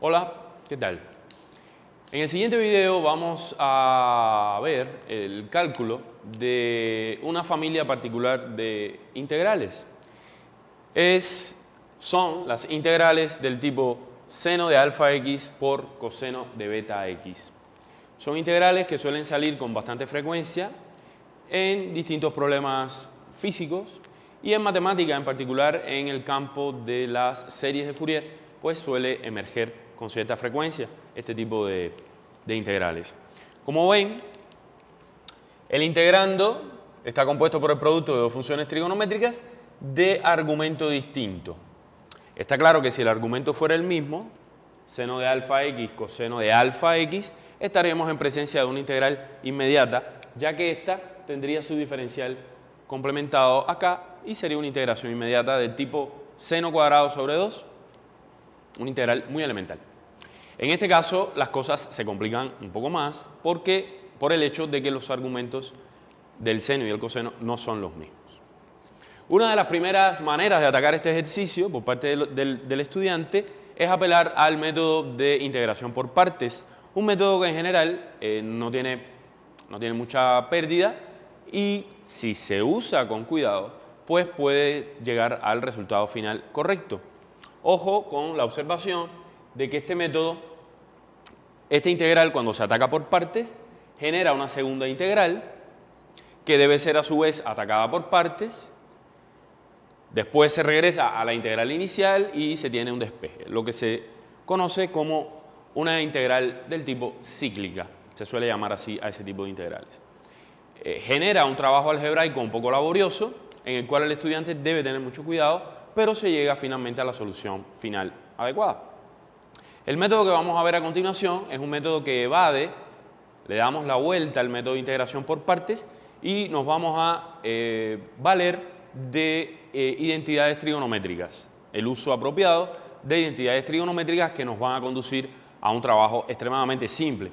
Hola, ¿qué tal? En el siguiente video vamos a ver el cálculo de una familia particular de integrales. Son las integrales del tipo seno de alfa x por coseno de beta x. Son integrales que suelen salir con bastante frecuencia en distintos problemas físicos y en matemática, en particular en el campo de las series de Fourier, pues suele emerger con cierta frecuencia este tipo de integrales. Como ven, el integrando está compuesto por el producto de dos funciones trigonométricas de argumento distinto. Está claro que si el argumento fuera el mismo, seno de alfa x coseno de alfa x, estaríamos en presencia de una integral inmediata, ya que esta tendría su diferencial complementado acá y sería una integración inmediata del tipo seno cuadrado sobre 2, una integral muy elemental. En este caso, las cosas se complican un poco más por el hecho de que los argumentos del seno y el coseno no son los mismos. Una de las primeras maneras de atacar este ejercicio por parte del estudiante es apelar al método de integración por partes, un método que en general no tiene mucha pérdida y si se usa con cuidado, pues puede llegar al resultado final correcto. Ojo con la observación de que esta integral, cuando se ataca por partes, genera una segunda integral que debe ser a su vez atacada por partes. Después se regresa a la integral inicial y se tiene un despeje, lo que se conoce como una integral del tipo cíclica. Se suele llamar así a ese tipo de integrales. Genera un trabajo algebraico un poco laborioso, en el cual el estudiante debe tener mucho cuidado, pero se llega finalmente a la solución final adecuada. El método que vamos a ver a continuación es un método que evade, le damos la vuelta al método de integración por partes y nos vamos a valer de identidades trigonométricas, el uso apropiado de identidades trigonométricas que nos van a conducir a un trabajo extremadamente simple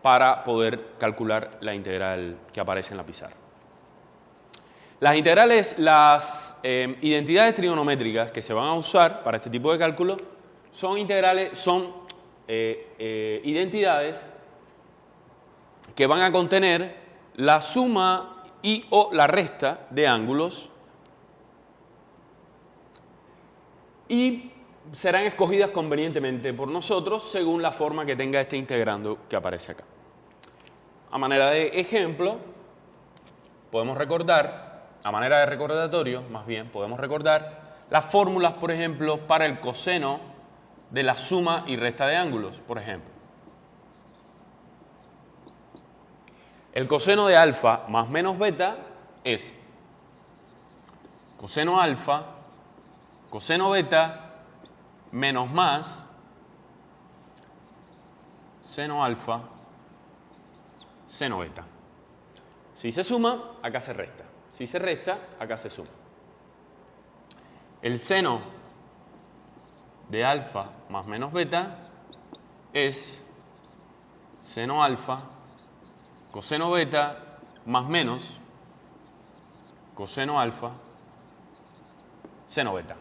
para poder calcular la integral que aparece en la pizarra. Las identidades trigonométricas que se van a usar para este tipo de cálculo son identidades que van a contener la suma y o la resta de ángulos y serán escogidas convenientemente por nosotros según la forma que tenga este integrando que aparece acá. A manera de ejemplo, podemos recordar, a manera de recordatorio, más bien, podemos recordar las fórmulas, por ejemplo, para el coseno de la suma y resta de ángulos, por ejemplo. El coseno de alfa más menos beta es coseno alfa, coseno beta, menos más, seno alfa, seno beta. Si se suma, acá se resta. Si se resta, acá se suma. El seno de alfa más menos beta es seno alfa, coseno beta, más menos, coseno alfa, seno beta.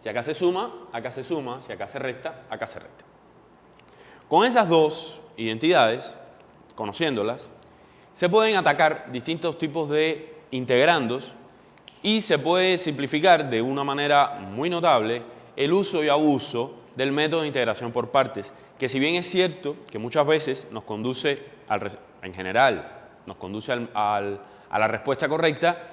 Si acá se suma, acá se suma. Si acá se resta, acá se resta. Con esas dos identidades, conociéndolas, se pueden atacar distintos tipos de integrandos y se puede simplificar de una manera muy notable el uso y abuso del método de integración por partes, que si bien es cierto que muchas veces nos conduce, en general, nos conduce a la respuesta correcta,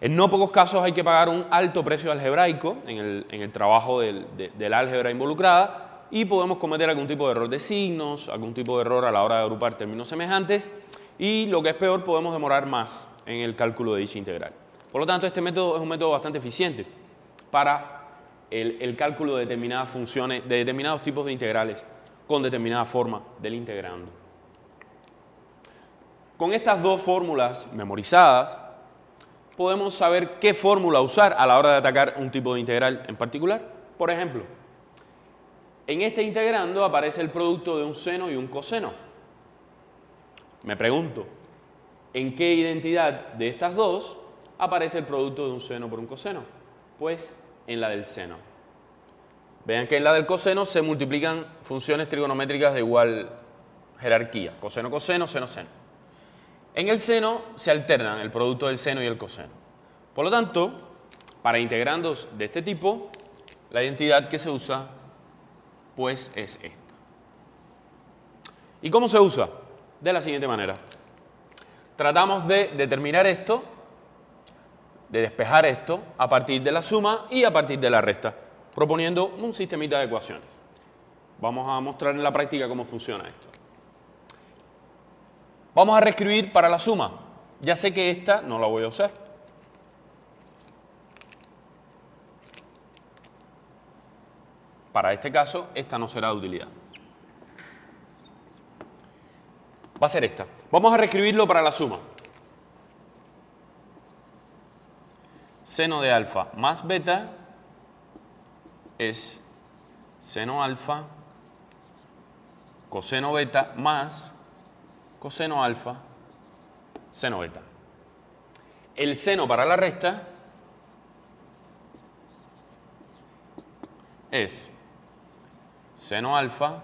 en no pocos casos hay que pagar un alto precio algebraico en el trabajo del álgebra involucrada y podemos cometer algún tipo de error de signos, algún tipo de error a la hora de agrupar términos semejantes y, lo que es peor, podemos demorar más en el cálculo de dicha integral. Por lo tanto, este método es un método bastante eficiente para el cálculo de determinadas funciones, de determinados tipos de integrales con determinada forma del integrando. Con estas dos fórmulas memorizadas, podemos saber qué fórmula usar a la hora de atacar un tipo de integral en particular. Por ejemplo, en este integrando aparece el producto de un seno y un coseno. Me pregunto, ¿en qué identidad de estas dos aparece el producto de un seno por un coseno? Pues en la del seno. Vean que en la del coseno se multiplican funciones trigonométricas de igual jerarquía. Coseno, coseno, seno, seno. En el seno se alternan el producto del seno y el coseno. Por lo tanto, para integrandos de este tipo, la identidad que se usa pues es esta. ¿Y cómo se usa? De la siguiente manera. Tratamos de determinar esto, de despejar esto a partir de la suma y a partir de la resta, proponiendo un sistemita de ecuaciones. Vamos a mostrar en la práctica cómo funciona esto. Vamos a reescribir para la suma. Ya sé que esta no la voy a usar. Para este caso, esta no será de utilidad. Va a ser esta. Vamos a reescribirlo para la suma. Seno de alfa más beta es seno alfa coseno beta más coseno alfa seno beta. El seno para la resta es seno alfa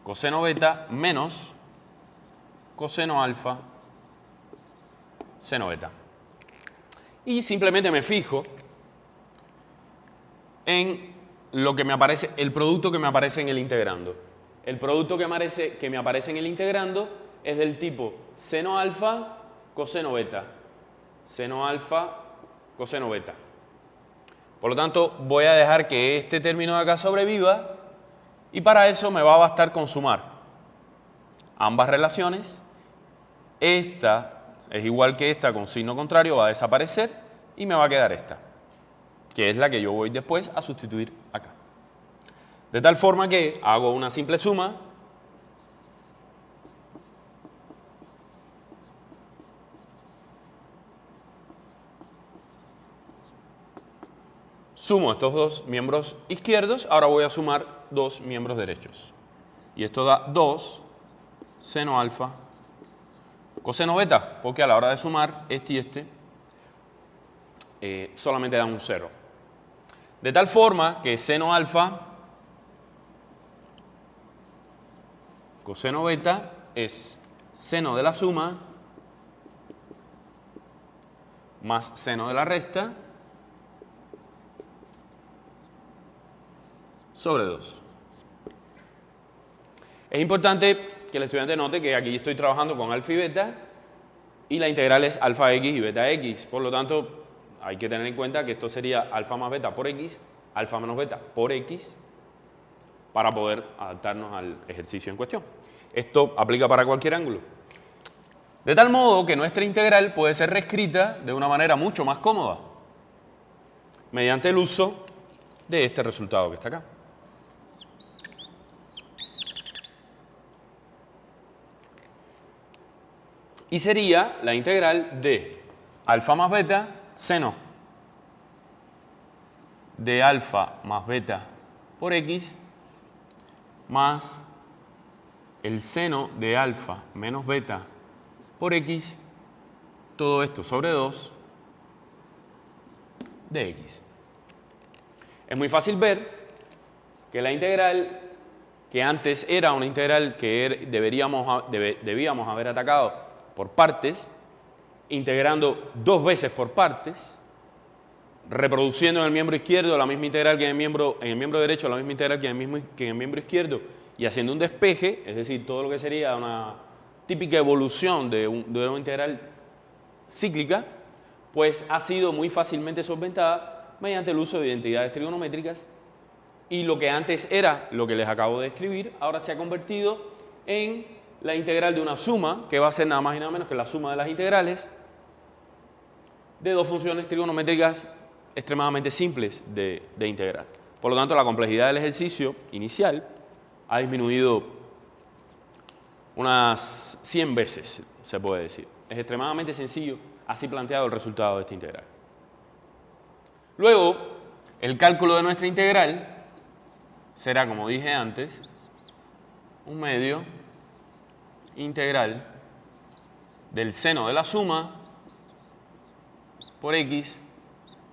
coseno beta menos coseno alfa seno beta. Y simplemente me fijo en lo que me aparece, el producto que me aparece en el integrando. El producto que me aparece en el integrando es del tipo seno alfa coseno beta. Seno alfa coseno beta. Por lo tanto, voy a dejar que este término de acá sobreviva y para eso me va a bastar con sumar ambas relaciones. Esta es igual que esta con signo contrario, va a desaparecer y me va a quedar esta, que es la que yo voy después a sustituir acá. De tal forma que hago una simple suma sumo estos dos miembros izquierdos, ahora voy a sumar dos miembros derechos. Y esto da 2 seno alfa coseno beta, porque a la hora de sumar este y este solamente dan un 0. De tal forma que seno alfa coseno beta es seno de la suma más seno de la resta sobre 2. Es importante que el estudiante note que aquí estoy trabajando con alfa y beta y la integral es alfa x y beta x. Por lo tanto, hay que tener en cuenta que esto sería alfa más beta por x, alfa menos beta por x, para poder adaptarnos al ejercicio en cuestión. Esto aplica para cualquier ángulo. De tal modo que nuestra integral puede ser reescrita de una manera mucho más cómoda, mediante el uso de este resultado que está acá. Y sería la integral de alfa más beta, seno de alfa más beta por x, más el seno de alfa menos beta por x, todo esto sobre 2 de x. Es muy fácil ver que la integral, que antes era una integral que debíamos haber atacado por partes, integrando 2 veces por partes, reproduciendo en el miembro izquierdo la misma integral que en el miembro derecho, la misma integral que en el miembro izquierdo, y haciendo un despeje, es decir, todo lo que sería una típica evolución de una integral cíclica, pues ha sido muy fácilmente solventada mediante el uso de identidades trigonométricas, y lo que antes era lo que les acabo de escribir, ahora se ha convertido en la integral de una suma, que va a ser nada más y nada menos que la suma de las integrales de dos funciones trigonométricas extremadamente simples de integrar. Por lo tanto, la complejidad del ejercicio inicial ha disminuido unas 100 veces, se puede decir. Es extremadamente sencillo, así planteado el resultado de esta integral. Luego, el cálculo de nuestra integral será, como dije antes, un medio integral del seno de la suma por x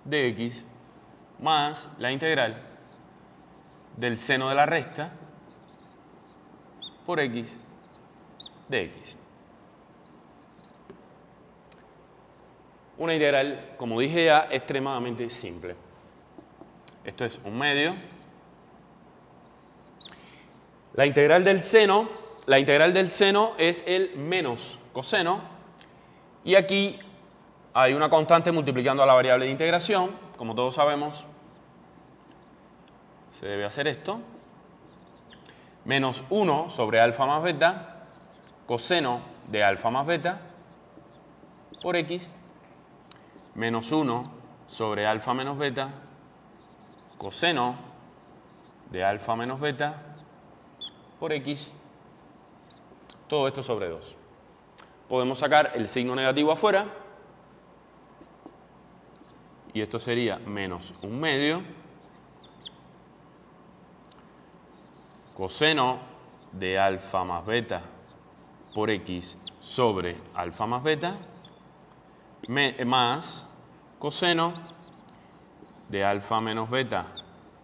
de x más la integral del seno de la recta por x de x. Una integral, como dije ya, extremadamente simple. Esto es un medio. La integral del seno es el menos coseno. Y aquí hay una constante multiplicando a la variable de integración. Como todos sabemos, se debe hacer esto. Menos 1 sobre alfa más beta, coseno de alfa más beta, por x. Menos 1 sobre alfa menos beta, coseno de alfa menos beta, por x. Todo esto sobre 2. Podemos sacar el signo negativo afuera. Y esto sería menos 1/2 coseno de alfa más beta por x sobre alfa más beta más coseno de alfa menos beta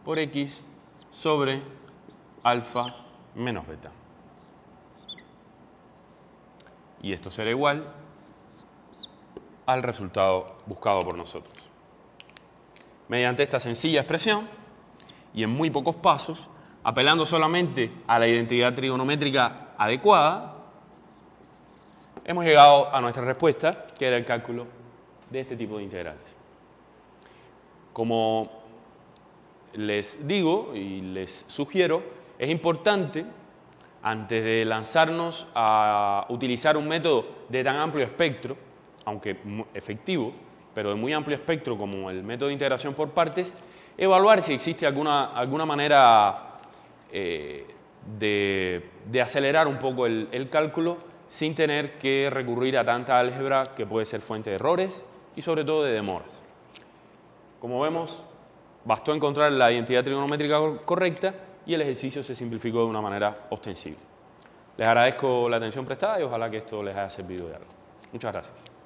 por x sobre alfa menos beta. Y esto será igual al resultado buscado por nosotros. Mediante esta sencilla expresión y en muy pocos pasos, apelando solamente a la identidad trigonométrica adecuada, hemos llegado a nuestra respuesta, que era el cálculo de este tipo de integrales. Como les digo y les sugiero, es importante, antes de lanzarnos a utilizar un método de tan amplio espectro, aunque efectivo, pero de muy amplio espectro como el método de integración por partes, evaluar si existe alguna manera de acelerar un poco el cálculo sin tener que recurrir a tanta álgebra que puede ser fuente de errores y sobre todo de demoras. Como vemos, bastó encontrar la identidad trigonométrica correcta y el ejercicio se simplificó de una manera ostensible. Les agradezco la atención prestada y ojalá que esto les haya servido de algo. Muchas gracias.